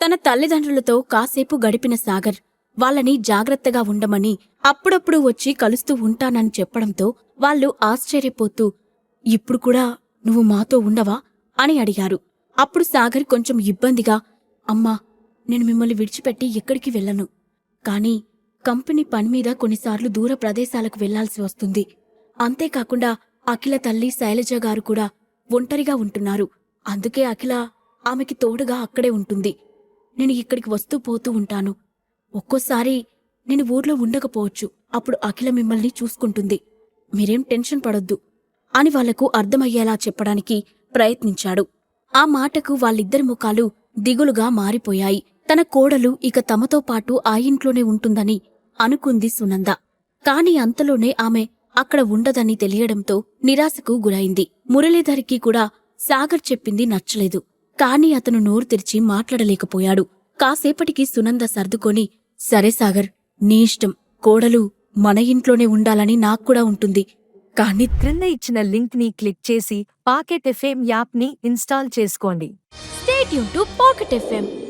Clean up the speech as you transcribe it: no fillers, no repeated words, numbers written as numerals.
తన తల్లిదండ్రులతో కాసేపు గడిపిన సాగర్ వాళ్ళని జాగ్రత్తగా ఉండమని అప్పుడప్పుడు వచ్చి కలుస్తూ ఉంటానని చెప్పడంతో వాళ్ళు ఆశ్చర్యపోతూ ఇప్పుడు కూడా నువ్వు మాతో ఉండవా అని అడిగారు. అప్పుడు సాగర్ కొంచెం ఇబ్బందిగా, అమ్మా, నేను మిమ్మల్ని విడిచిపెట్టి ఎక్కడికి వెళ్ళను. కాని కంపెనీ పనిమీద కొన్నిసార్లు దూర ప్రదేశాలకు వెళ్లాల్సి వస్తుంది. అంతేకాకుండా అఖిల తల్లి శైలజగారు కూడా ఒంటరిగా ఉంటున్నారు. అందుకే అఖిల ఆమెకి తోడుగా అక్కడే ఉంటుంది. నేను ఇక్కడికి వస్తూ పోతూ ఉంటాను. ఒక్కోసారి నేను ఊర్లో ఉండకపోవచ్చు. అప్పుడు అఖిల మిమ్మల్ని చూసుకుంటుంది. మీరేం టెన్షన్ పడొద్దు అని వాళ్లకు అర్థమయ్యేలా చెప్పడానికి ప్రయత్నించాడు. ఆ మాటకు వాళ్ళిద్దరి ముఖాలు దిగులుగా మారిపోయాయి. తన కోడలు ఇక తమతో పాటు ఆ ఇంట్లోనే ఉంటుందని అనుకుంది సునంద. కాని అంతలోనే ఆమె అక్కడ ఉండదని తెలియడంతో నిరాశకు గురైంది. మురళీధర్కి కూడా సాగర్ చెప్పింది నచ్చలేదు. కాని అతను నోరు తెరిచి మాట్లాడలేకపోయాడు. కాసేపటికి సునంద సర్దుకొని, సరే సాగర్, నీ ఇష్టం. కోడలు మన ఇంట్లోనే ఉండాలని నాక్కూడా ఉంటుంది. కానీ క్రింద ఇచ్చిన లింక్ ని క్లిక్ చేసి పాకెట్ ఎఫ్ఎం యాప్ ని ఇన్స్టాల్ చేసుకోండి. Stay tuned to Pocket FM.